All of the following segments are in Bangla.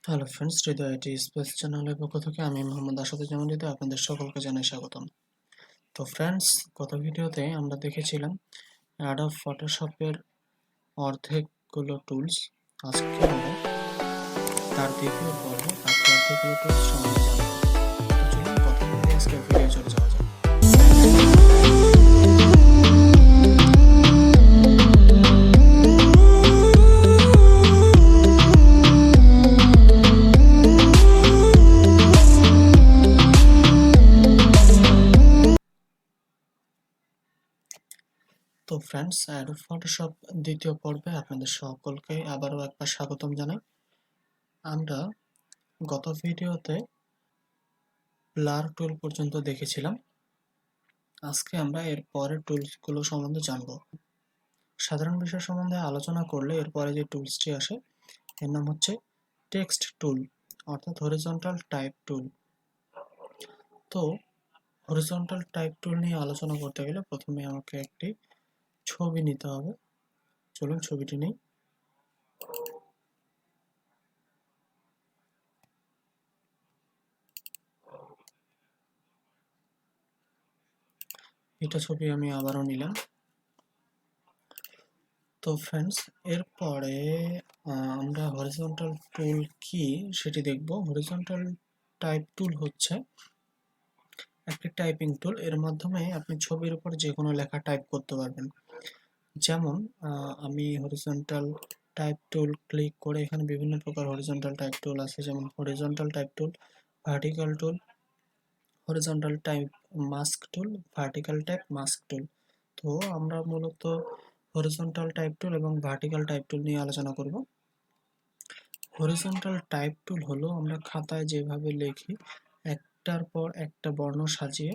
Hello friends, Hriday IT space চ্যানেলের পক্ষ থেকে আমি মোহাম্মদ আসাদুজ্জামান হৃদয় আপনাদের সকলকে জানাই স্বাগতম। তো ফ্রেন্ডস, গত ভিডিওতে আমরা দেখেছিলাম অ্যাডোব ফটোশপের অর্ধেকগুলো টুলস। আজকে আমরা তার দ্বিতীয় পর্বে বাকি অর্ধেকগুলো টুলস সম্বন্ধে জানব। তো চলুন কথা বলে আজকের ভিডিও চলে যাওয়া যাক। তো ফ্রেন্ডস, অ্যাডোব ফটোশপ দ্বিতীয় পর্বে আপনাদের সকলকে আবারও একবার স্বাগতম জানাই। আমরা গত ভিডিওতে ব্লার টুল পর্যন্ত দেখেছিলাম। আজকে আমরা এর পরের টুলসগুলো সম্বন্ধে জানব। সাধারণ বিষয় সম্বন্ধে আলোচনা করলে এরপরে যে টুলসটি আসে এর নাম হচ্ছে টেক্সট টুল, অর্থাৎ হরিজন্টাল টাইপ টুল। তো হরিজন্টাল টাইপ টুল নিয়ে আলোচনা করতে গেলে প্রথমে আমাকে একটি ছবি নিতে হবে। চলুন ছবিটি নেই। এটা ছবি আমি আবারও নিলাম। তো ফ্রেন্ডস, এরপরে আমরা হরিজন্টাল টুল কি সেটি দেখব। হরিজন্টাল টাইপ টুল হচ্ছে একটি টাইপিং টুল। এর মাধ্যমে আপনি ছবির উপর যে কোনো লেখা টাইপ করতে পারবেন। যেমন আমি হরিজন্টাল টাইপ টুল ক্লিক করে এখানে বিভিন্ন প্রকার হরিজন্টাল টাইপ টুল আছে, যেমন হরিজন্টাল টাইপ টুল, ভার্টিক্যাল টুল, হরিজন্টাল টাইপ মাস্ক টুল, ভার্টিক্যাল টাইপ মাস্ক টুল। তো আমরা মূলত হরিজন্টাল টাইপ টুল এবং ভার্টিক্যাল টাইপ টুল নিয়ে আলোচনা করব। হরিজন্টাল টাইপ টুল হলো আমরা খাতায় যেভাবে লিখি একটার পর একটা বর্ণ সাজিয়ে,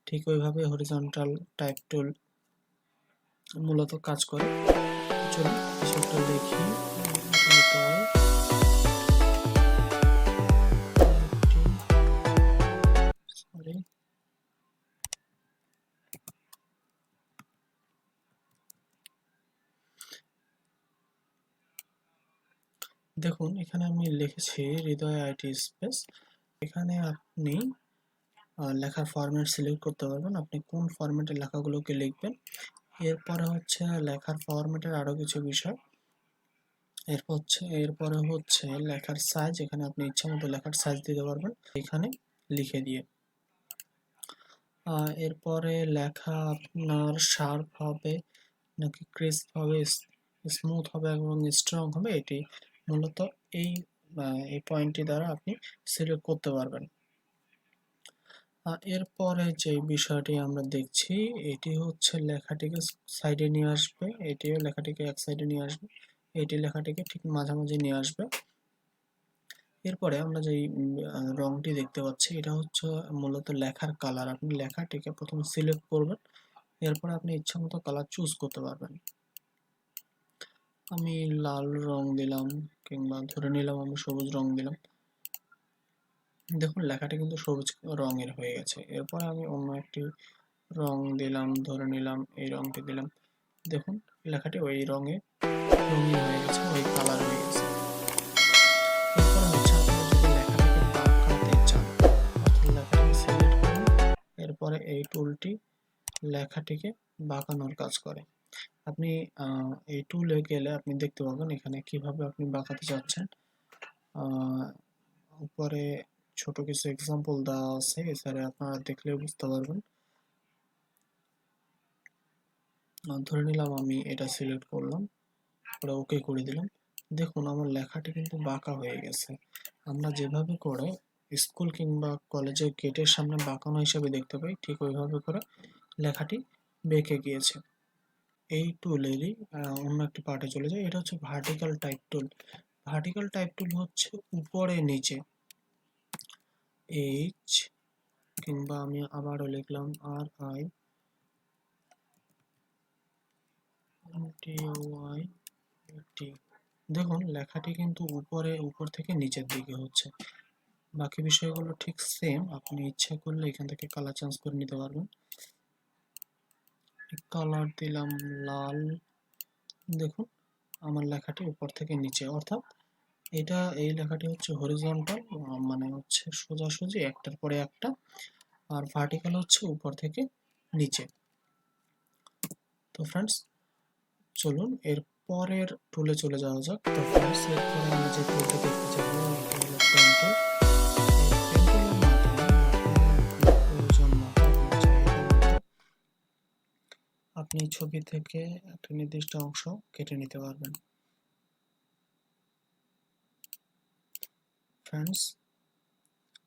ঠিক ওইভাবে হরিজন্টাল টাইপ টুল মূলত কাজ করে। চলুন কিছু একটা লিখি। সরি, দেখুন এখানে আমি লিখেছি হৃদয় আইটি স্পেস। এখানে আপনি লেখার ফরম্যাট সিলেক্ট করতে পারবেন, আপনি কোন ফরম্যাটে লেখাগুলোকে লিখবেন। এরপরে হচ্ছে লেখার ফরম্যাটের আরো কিছু বিষয়। এরপরে হচ্ছে লেখার সাইজ। এখানে আপনি ইচ্ছা মতো লেখার সাইজ দিতে পারবেন এখানে লিখে দিয়ে। এরপরে লেখা আপনার শার্প হবে নাকি ক্রিস্প হবে, স্মুথ হবে এবং স্ট্রং হবে, এটি মূলত এই পয়েন্টটি দ্বারা আপনি সিলেক্ট করতে পারবেন। এরপরে যে বিষয়টি আমরা দেখছি এটি হচ্ছে লেখাটিকে সাইডে নিয়ে আসবে, এটিও লেখাটিকে এক সাইডে নিয়ে আসবে, এটি লেখাটিকে ঠিক মাঝামাঝি নিয়ে আসবে। এরপরে আমরা যেই রংটি দেখতে পাচ্ছি এটা হচ্ছে মূলত লেখার কালার। আপনি লেখাটিকে প্রথমে সিলেক্ট করবেন, এরপরে আপনি ইচ্ছা মতো কালার চুজ করতে পারবেন। আমি লাল রং দিলাম, কিংবা ধরে নিলাম আমি সবুজ রং দিলাম। দেখুন লেখাটি কিন্তু সবুজ রঙের হয়ে গেছে। এরপরে আমি অন্য একটি রং দিলাম, ধরে নিলাম এই রংটি দিলাম। দেখুন লেখাটি ওই রঙে রঙিন হয়ে গেছে, ওই কালার হয়ে গেছে। এরপরে হচ্ছে আপনি যদি লেখাটাকে বাঁকাতে চান, অর্থাৎ লেখাটাকে সিলেক্ট করুন, এরপরে এই টুলটি লেখাটিকে বাঁকানোর কাজ করে। আপনি এই টুলে গেলে আপনি দেখতে পাবেন এখানে কিভাবে আপনি বাঁকাতে চাচ্ছেন। উপরে ছোট কিছু এক্সাম্পল দেওয়া আছে, এছাড়া আপনারা দেখলেও বুঝতে পারবেন। ধরে নিলাম আমি এটা সিলেক্ট করলাম, পরে ওকে করে দিলাম। দেখুন আমার লেখাটি কিন্তু বাঁকা হয়ে গেছে। আমরা যেভাবে করে স্কুল কিংবা কলেজের গেটের সামনে বাঁকানো হিসেবে দেখতে পাই, ঠিক ওইভাবে করে লেখাটি বেঁকে গিয়েছে। এই টুলেরই অন্য একটি পার্টে চলে যায়, এটা হচ্ছে ভার্টিক্যাল টাইপ টুল। ভার্টিক্যাল টাইপ টুল হচ্ছে উপরে নিচে, এইচ কিংবা আমি আবারও লিখলাম RIDOY। দেখুন লেখাটি কিন্তু উপর থেকে নিচের দিকে হচ্ছে। বাকি বিষয়গুলো ঠিক সেম, আপনি ইচ্ছা করলে এখান থেকে কালার চেঞ্জ করে নিতে পারবেন। কালার দিলাম লাল। দেখুন আমার লেখাটি উপর থেকে নিচে, অর্থাৎ এটা এই লেখাটি হচ্ছে হরিজন্টাল, মানে হচ্ছে সোজাসুজি একটার পরে একটা, আর ভার্টিক্যাল হচ্ছে উপর থেকে নিচে। তো ফ্রেন্ডস চলুন এর পরের টুলে চলে যাওয়া যাক। তো ফ্রেন্ডস এরপরে আমরা যে টুলটা দেখতে যাবো এটা হলো পেন টুল। পেন টুলের মাধ্যমে আপনি আপনার প্রয়োজন মতো আপনার চাহিদা মতো আপনি ছবি থেকে একটা নির্দিষ্ট অংশ কেটে নিতে পারবেন। ফ্রেন্ডস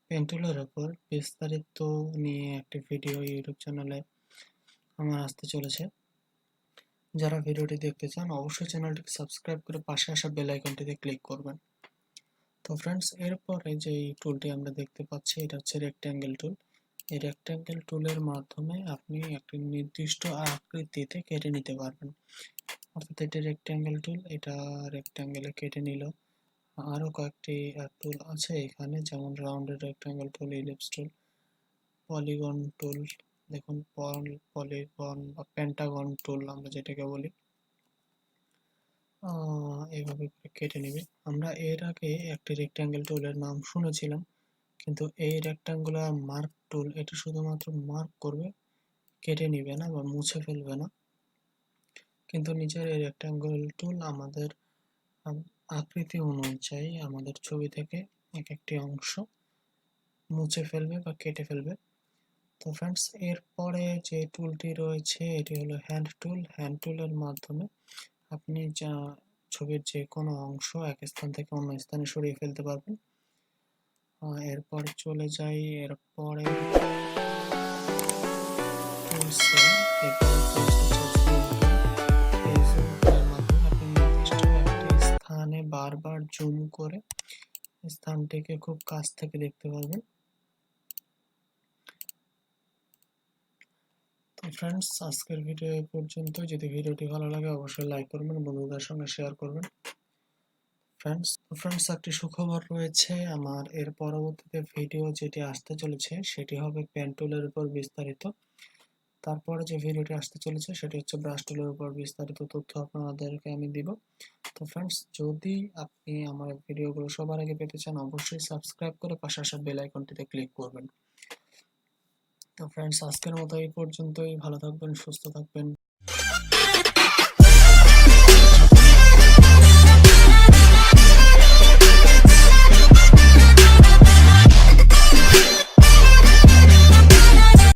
পেন টুলের উপর বিস্তারিত নিয়ে একটি ভিডিও ইউটিউব চ্যানেলে আমার আসতে চলেছে। যারা ভিডিওটি দেখতে চান অবশ্যই চ্যানেলটিকে সাবস্ক্রাইব করে পাশে আসা বেল আইকনটিতে ক্লিক করবেন। তো ফ্রেন্ডস এরপরে যে টুলটি আমরা দেখতে পাচ্ছি এটা হচ্ছে রেক্ট্যাঙ্গেল টুল। এই রেক্ট্যাঙ্গেল টুলের মাধ্যমে আপনি একটি নির্দিষ্ট আকৃতিতে কেটে নিতে পারবেন। অর্থাৎ এটা রেক্ট্যাঙ্গেল টুল, এটা রেক্ট্যাঙ্গেলে কেটে নিল। আরও কয়েকটি টুল আছে এখানে, যেমন রাউন্ডেড রেক্ট্যাঙ্গেল টুল, ইলিপস টুল, পলিগন টুল, দেখুন পলিগন বা পেন্টাগন টুল আমরা যেটাকে বলি, এইভাবে করে কেটে নেবে। আমরা এর আগে একটি রেক্ট্যাঙ্গেল টুলের নাম শুনেছিলাম, কিন্তু এই রেক্ট্যাঙ্গুলার মার্ক টুল এটি শুধুমাত্র মার্ক করবে, কেটে নিবে না বা মুছে ফেলবে না। কিন্তু নিচের এই রেক্ট্যাঙ্গেল টুল আমাদের আকৃতি অনুযায়ী আমাদের ছবি থেকে এক একটি অংশ মুছে ফেলবে বা কেটে ফেলবে। তো ফ্রেন্ডস এরপরে যে টুলটি রয়েছে এটি হলো হ্যান্ড টুল। হ্যান্ড টুলের মাধ্যমে আপনি যা ছবির যে কোনো অংশ এক স্থান থেকে অন্য স্থানে সরিয়ে ফেলতে পারবেন। এরপর চলে যাই এরপরে টুলসে। এরপরে টুলস হচ্ছে জুম টুল। এই জুম টুলের মাধ্যমে আপনি নির্দিষ্ট একটি স্থানে বারবার জুম করে স্থানটিকে খুব কাছ থেকে দেখতে পারবেন। তো ফ্রেন্ডস আজকের ভিডিও এই পর্যন্ত। যদি ভিডিওটি ভালো লাগে অবশ্যই লাইক করবেন, বন্ধুদের সঙ্গে শেয়ার করবেন। ফ্রেন্ডস একটি সুখবর রয়েছে, আমার এর পরবর্তীতে ভিডিও যেটি আসতে চলেছে সেটি হবে পেন টুলের উপর বিস্তারিত। তারপরে যে ভিডিওটি আসতে চলেছে সেটি হচ্ছে ব্রাশ টুলের উপর বিস্তারিত তথ্য আপনাদেরকে আমি দিব। তো ফ্রেন্ডস যদি আপনি আমার ভিডিওগুলো সবার আগে পেতে চান অবশ্যই সাবস্ক্রাইব করে পাশে আসা বেল আইকনটিতে ক্লিক করবেন। তো ফ্রেন্ডস আজকের মতো এই পর্যন্তই। ভালো থাকবেন, সুস্থ থাকবেন।